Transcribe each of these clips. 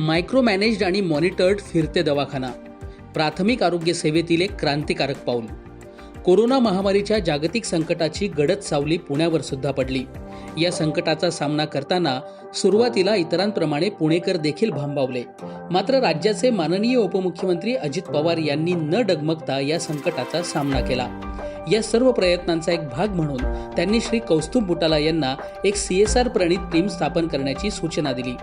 Micro managed आणि monitored फिरते दवाखाना, प्राथमिक आरोग्य सेवेतील एक क्रांतिकारक पाऊल. कोरोना महामारीच्या जागतिक संकटाची गडद सावली पुण्यावर सुद्धा पडली. या संकटाचा सामना करताना सुरुवातीला इतरांप्रमाणे पुणेकर देखील भांबावले. मात्र राज्याचे माननीय उपमुख्यमंत्री अजित पवार यांनी न डगमगता या संकटाचा सामना केला. या सर्व प्रयत्नांचा एक भाग म्हणून त्यांनी श्री कौस्तुभ बुटाला यांना एक CSR प्रणीत टीम स्थापन करण्याची सूचना दिली.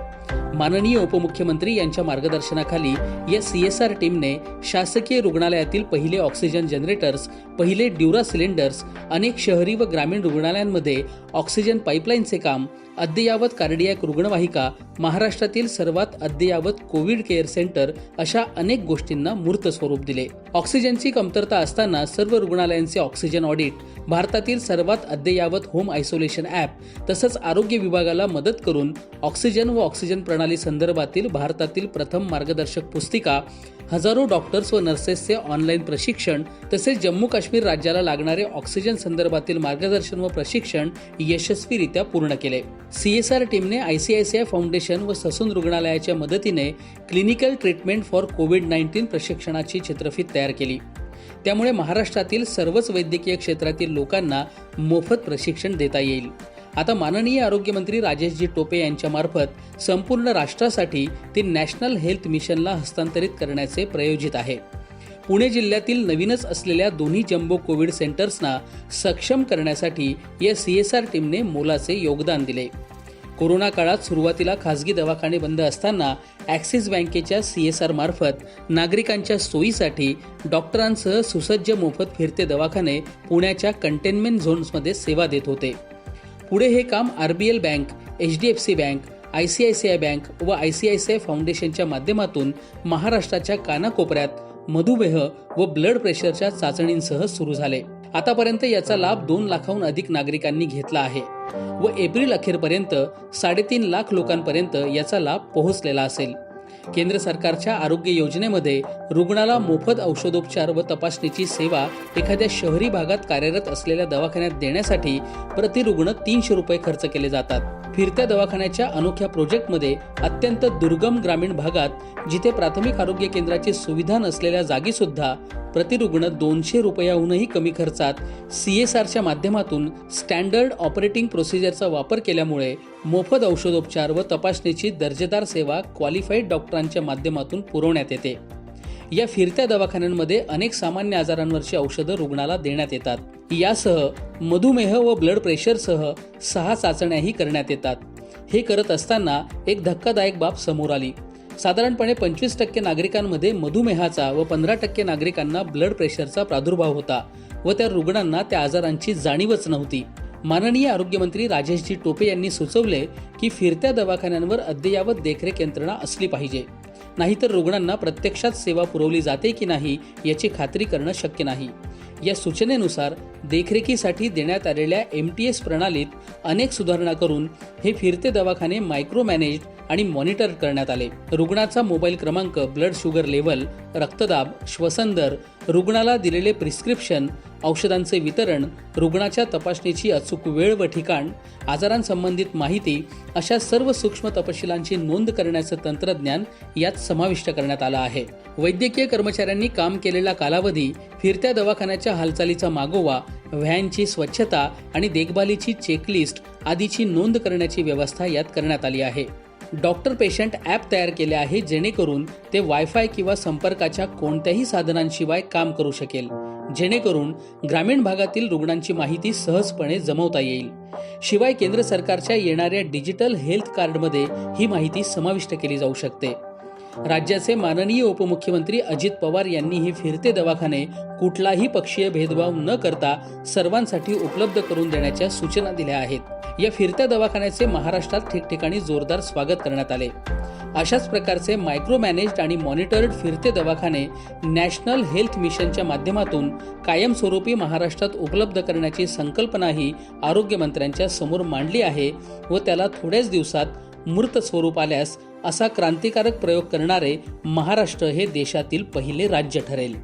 माननीय उपमुख्यमंत्री यांच्या मार्गदर्शनाखाली या CSR टीमने शासकीय रुग्णालयातील पहिले ऑक्सिजन जनरेटर्स, पहिले ड्युरा सिलेंडर्स, अनेक शहरी व ग्रामीण रुग्णालयांमध्ये ऑक्सिजन पाईपलाईनचे काम, अद्ययावत कार्डियाक रुग्णवाहिका, महाराष्ट्रातील सर्वात अद्ययावत कोविड केअर सेंटर अशा अनेक गोष्टींना मूर्त स्वरूप दिले. ऑक्सिजनची कमतरता असताना सर्व रुग्णालयांचे ऑक्सिजन ऑडिट, भारतातील सर्वात अद्ययावत होम आयसोलेशन ॲप तसंच आरोग्य विभागाला मदत करून ऑक्सिजन व ऑक्सिजन प्रणाली संदर्भातील भारतातील प्रथम मार्गदर्शक पुस्तिका, हजारो डॉक्टर्स व नर्सेसचे ऑनलाईन प्रशिक्षण तसेच जम्मू काश्मीर राज्याला लागणारे ऑक्सिजन संदर्भातील मार्गदर्शन व प्रशिक्षण यशस्वीरित्या पूर्ण केले. CSR टीमने ICICI फाउंडेशन व ससून रुग्णालयाच्या मदतीने क्लिनिकल ट्रीटमेंट फॉर कोविड-19 प्रशिक्षणाची चित्रफीत तयार केली. त्यामुळे महाराष्ट्रातील सर्वच वैद्यकीय क्षेत्रातील लोकांना मोफत प्रशिक्षण देता येईल. आता माननीय आरोग्यमंत्री राजेशजी टोपे यांच्या मार्फत संपूर्ण राष्ट्रासाठी ती नॅशनल हेल्थ मिशनला हस्तांतरित करण्याचे प्रयोजित आहे. पुणे जिल्ह्यातील नवीनच असलेल्या दोन्ही जम्बो कोविड सेंटर्सना सक्षम करण्यासाठी या CSR टीमने मोलाचे योगदान दिले. कोरोना काळात सुरुवातीला खासगी दवाखाने बंद असताना ॲक्सिस बँकेच्या CSR मार्फत नागरिकांच्या सोयीसाठी डॉक्टरांसह सुसज्ज मोफत फिरते दवाखाने पुण्याच्या कंटेनमेंट झोन्समध्ये सेवा देत होते. पुढे हे काम RBL bank, HDFC bank, ICICI bank व ICICI फाउंडेशनच्या माध्यमातून महाराष्ट्राच्या कानाकोपऱ्यात मधुमेह व ब्लड प्रेशरच्या चाचणींसह सुरू झाले. आतापर्यंत याचा लाभ 2 लाखाहून अधिक नागरिकांनी घेतला आहे व एप्रिल अखेरपर्यंत 3.5 लाख लोकांपर्यंत याचा लाभ पोहोचलेला असेल. केंद्र सरकारच्या आरोग्य योजनेमध्ये रुग्णाला मोफत औषधोपचार व तपासणीची सेवा एखाद्या शहरी भागात कार्यरत असलेल्या दवाखान्यात देण्यासाठी प्रति रुग्ण 300 रुपये खर्च केले जातात. फिरत्या दवाखान्याच्या अनोख्या प्रोजेक्टमध्ये अत्यंत दुर्गम ग्रामीण भागात जिथे प्राथमिक आरोग्य केंद्राची सुविधा नसलेल्या जागी सुद्धा प्रति रुग्ण 200 रुपयाहूनही कमी खर्चात CSRच्या माध्यमातून स्टँडर्ड ऑपरेटिंग प्रोसिजरचा वापर केल्यामुळे मोफत औषधोपचार व तपासणीची दर्जेदार सेवा क्वालिफाईड डॉक्टरांच्या माध्यमातून पुरवण्यात येते. या फिरत्या दवाखान्यांमध्ये अनेक सामान्य आजारांवरची औषधं रुग्णाला देण्यात येतात. यासह मधुमेह व ब्लड प्रेशरसह 6 चाचण्याही करण्यात येतात. हे करत असताना एक धक्कादायक बाब समोर आली. साधारणपणे 25% नागरिकांमध्ये मधुमेहाचा व 15% नागरिकांना ब्लड प्रेशरचा प्रादुर्भाव होता व त्या रुग्णांना त्या आजारांची जाणीवच नव्हती. माननीय आरोग्यमंत्री राजेशजी टोपे यांनी सुचवले की फिरत्या दवाखान्यांवर अद्ययावत देखरेख यंत्रणा असली पाहिजे, नाहीतर रुग्णांना प्रत्यक्षात सेवा पुरवली जाते की नाही याची खात्री करणं शक्य नाही. या सूचनेनुसार देखरेखीसाठी देण्यात आलेल्या MTS प्रणालीत अनेक सुधारणा करून हे फिरते दवाखाने मायक्रो मॅनेज्ड आणि मॉनिटर करण्यात आले. रुग्णाचा मोबाईल क्रमांक, ब्लड शुगर लेव्हल, रक्तदाब, श्वसन दर, रुग्णाला दिलेले प्रिस्क्रिप्शन, औषधांचे वितरण, रुग्णाच्या तपासणीची अचूक वेळ व ठिकाण, आजारांसंबंधित माहिती अशा सर्व सूक्ष्म तपशिलांची नोंद करण्याचं तंत्रज्ञान यात समाविष्ट करण्यात आलं आहे. वैद्यकीय कर्मचाऱ्यांनी काम केलेला कालावधी, फिरत्या दवाखान्याच्या हालचालीचा मागोवा, व्हॅनची स्वच्छता आणि देखभालीची चेकलिस्ट आदीची नोंद करण्याची व्यवस्था यात करण्यात आली आहे. डॉक्टर पेशंट ॲप तयार केले आहे जेणेकरून ते वायफाय किंवा संपर्काच्या कोणत्याही साधनांशिवाय काम करू शकेल, जेणेकरून ग्रामीण भागातील रुग्णांची माहिती सहजपणे जमवता येईल. शिवाय केंद्र सरकारच्या येणाऱ्या डिजिटल हेल्थ कार्डमध्ये ही माहिती समाविष्ट केली जाऊ शकते. राज्याचे माननीय उपमुख्यमंत्री अजित पवार यांनी हे फिरते दवाखाने कुठलाही पक्षीय भेदभाव न करता सर्वांसाठी उपलब्ध करून देण्याच्या सूचना दिल्या आहेत. या फिरत्या दवाखान्याचे महाराष्ट्रात ठिकठिकाणी जोरदार स्वागत करण्यात आले. अशाच प्रकारचे मायक्रो मॅनेज्ड आणि मॉनिटर्ड फिरते दवाखाने नॅशनल हेल्थ मिशनच्या माध्यमातून कायमस्वरूपी महाराष्ट्रात उपलब्ध करण्याची संकल्पनाही आरोग्यमंत्र्यांच्या समोर मांडली आहे व त्याला थोड्याच दिवसात मूर्त स्वरूप आल्यास असा क्रांतिकारक प्रयोग करणारे महाराष्ट्र हे देशातील पहिले राज्य ठरेल.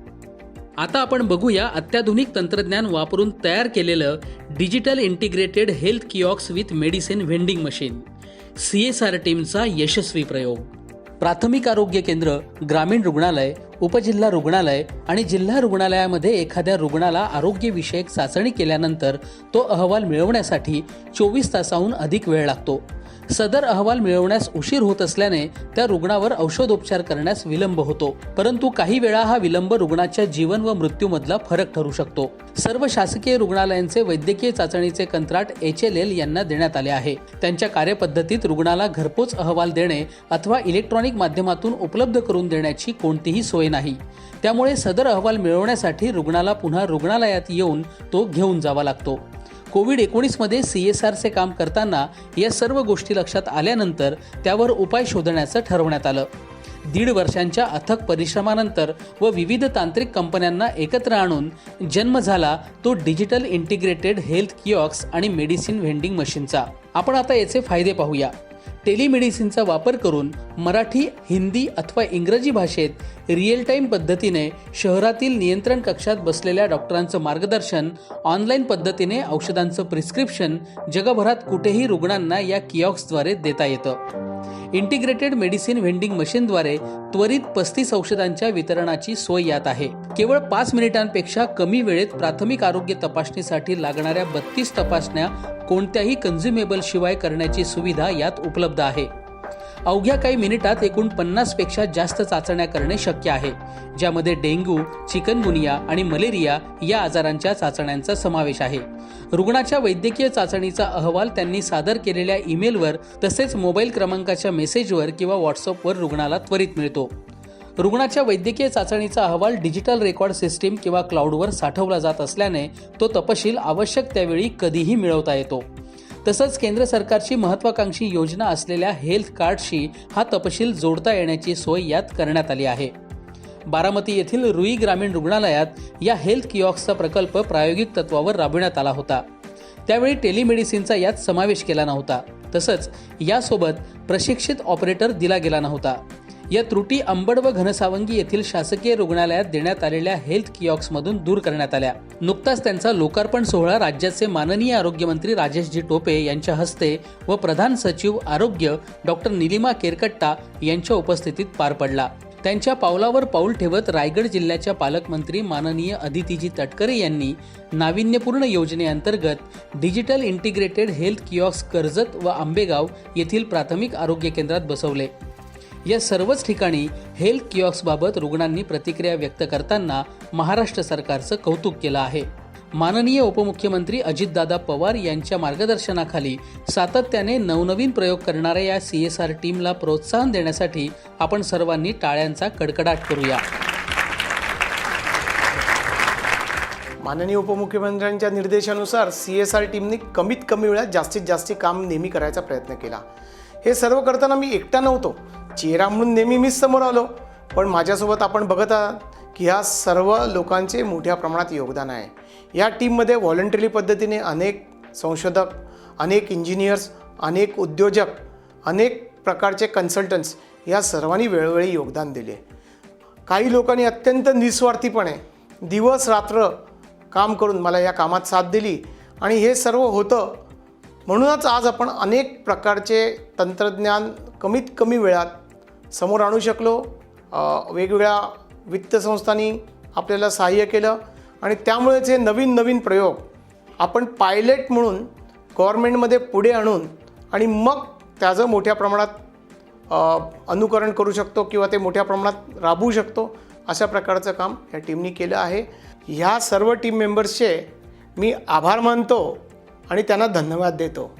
आता आपण बघूया अत्याधुनिक तंत्रज्ञान वापरून तयार केलेलं digital integrated health kiosk with medicine vending machine. CSR टीमचा यशस्वी प्रयोग. प्राथमिक आरोग्य केंद्र, ग्रामीण रुग्णालय, उपजिल्हा रुग्णालय आणि जिल्हा रुग्णालयामध्ये एखाद्या रुग्णाला आरोग्यविषयक चाचणी केल्यानंतर तो अहवाल मिळवण्यासाठी 24 तासाहून अधिक वेळ लागतो. सदर अहवाल मिळवण्यास उशीर होत असल्याने त्या रुग्णावर औषधोपचार करण्यास विलंब होतो. परंतु काही वेळा हा विलंब रुग्णाच्या जीवन व मृत्यूमधला फरक ठरू शकतो. सर्व शासकीय रुग्णालयांचे वैद्यकीय चाचणीचे कंत्राट HLL यांना देण्यात आले आहे. त्यांच्या कार्यपद्धतीत रुग्णाला घरपोच अहवाल देणे अथवा इलेक्ट्रॉनिक माध्यमातून उपलब्ध करून देण्याची कोणतीही सोय नाही. त्यामुळे सदर अहवाल मिळवण्यासाठी रुग्णाला पुन्हा रुग्णालयात येऊन तो घेऊन जावा लागतो. कोविड-19 मध्ये CSRचे काम करताना या सर्व गोष्टी लक्षात आल्यानंतर त्यावर उपाय शोधण्याचं ठरवण्यात आलं. 1.5 वर्षांच्या अथक परिश्रमानंतर व विविध तांत्रिक कंपन्यांना एकत्र आणून जन्म झाला तो डिजिटल इंटिग्रेटेड हेल्थ किऑस्क आणि मेडिसिन व्हेंडिंग मशीनचा. आपण आता याचे फायदे पाहूया. टेलिमेडिसिनचा वापर करून मराठी, हिंदी अथवा इंग्रजी भाषेत रिअल टाईम पद्धतीने शहरातील नियंत्रण कक्षात बसलेल्या डॉक्टरांचं मार्गदर्शन, ऑनलाईन पद्धतीने औषधांचं प्रिस्क्रिप्शन जगभरात कुठेही रुग्णांना या किऑस्कद्वारे देता येतं. इंटिग्रेटेड मेडिसिन व्हेंडिंग मशीनद्वारे त्वरित 35 औषधांच्या वितरणाची सोय यात आहे. केवळ 5 मिनिटांपेक्षा कमी वेळेत प्राथमिक आरोग्य तपासणीसाठी लागणाऱ्या 32 तपासण्या कोणत्याही कन्झ्युमेबल शिवाय करण्याची सुविधा यात उपलब्ध आहे. अवघ्या काही मिनिटात एकूण 50 पेक्षा जास्त चाचण्या करणे शक्य आहे, ज्यामध्ये डेंग्यू, चिकनगुनिया आणि मलेरिया या आजारांच्या चाचण्यांचा समावेश आहे. रुग्णाच्या वैद्यकीय चाचणीचा अहवाल त्यांनी सादर केलेल्या ईमेलवर तसेच मोबाईल क्रमांकाच्या मेसेजवर किंवा व्हॉट्सअपवर रुग्णाला त्वरित मिळतो. रुग्णाच्या वैद्यकीय चाचणीचा अहवाल डिजिटल रेकॉर्ड सिस्टीम किंवा क्लाउडवर साठवला जात असल्याने तो तपशील आवश्यक त्यावेळी कधीही मिळवता येतो. तसंच केंद्र सरकारची महत्त्वाकांक्षी योजना असलेल्या हेल्थ कार्डशी हा तपशील जोडता येण्याची सोय यात करण्यात आली आहे. बारामती येथील रुई ग्रामीण रुग्णालयात या हेल्थ किऑस्कचा प्रकल्प प्रायोगिक तत्वावर राबविण्यात आला होता. त्यावेळी टेलिमेडिसिनचा यात समावेश केला नव्हता. तसंच यासोबत प्रशिक्षित ऑपरेटर दिला गेला नव्हता. या त्रुटी अंबड व घनसावंगी येथील शासकीय रुग्णालयात देण्यात आलेल्या हेल्थ किऑस्कमधून दूर करण्यात आल्या. नुकताच त्यांचा लोकार्पण सोहळा राज्याचे माननीय आरोग्यमंत्री राजेशजी टोपे यांच्या हस्ते व प्रधान सचिव आरोग्य डॉक्टर निलिमा केरकट्टा यांच्या उपस्थितीत पार पडला. त्यांच्या पावलावर पाऊल ठेवत रायगड जिल्ह्याच्या पालकमंत्री माननीय अदितीजी तटकरे यांनी नाविन्यपूर्ण योजनेअंतर्गत digital integrated health kiosk Karjat व आंबेगाव येथील प्राथमिक आरोग्य केंद्रात बसवले. या सर्वच ठिकाणी हेल्थ किऑस्कबाबत रुग्णांनी प्रतिक्रिया व्यक्त करताना महाराष्ट्र सरकारचं कौतुक केलं आहे. माननीय उपमुख्यमंत्री अजितदादा पवार यांच्या मार्गदर्शनाखाली सातत्याने नवनवीन प्रयोग करणाऱ्या या CSR टीमला प्रोत्साहन देण्यासाठी आपण सर्वांनी टाळ्यांचा कडकडाट करूया. माननीय उपमुख्यमंत्र्यांच्या निर्देशानुसार CSR टीमने कमीत कमी वेळात जास्तीत जास्त काम नेहमी करायचा प्रयत्न केला. हे सर्व करताना मी एकटा नव्हतो. चेहरा म्हणून नेहमी मीच समोर आलो, पण माझ्यासोबत आपण बघत आहात की ह्या सर्व लोकांचे मोठ्या प्रमाणात योगदान आहे. या टीममध्ये व्हॉलंटरी पद्धतीने अनेक संशोधक, अनेक इंजिनियर्स, अनेक उद्योजक, अनेक प्रकारचे कन्सल्टंट्स या सर्वांनी वेळोवेळी योगदान दिले. काही लोकांनी अत्यंत निस्वार्थीपणे दिवस रात्र काम करून मला या कामात साथ दिली आणि हे सर्व होतं म्हणूनच आज आपण अनेक प्रकारचे तंत्रज्ञान कमीत कमी वेळात समोर आणू शकलो. वेगवेगळ्या वित्त संस्थांनी आपल्याला सहाय्य केलं आणि त्यामुळेच हे नवीन प्रयोग आपण पायलट म्हणून गव्हर्नमेंटमध्ये पुढे आणून आणि मग त्याचं मोठ्या प्रमाणात अनुकरण करू शकतो किंवा ते मोठ्या प्रमाणात राबवू शकतो. अशा प्रकारचं काम या टीमनी केलं आहे. ह्या सर्व टीम मेंबर्सचे मी आभार मानतो आणि त्यांना धन्यवाद देतो.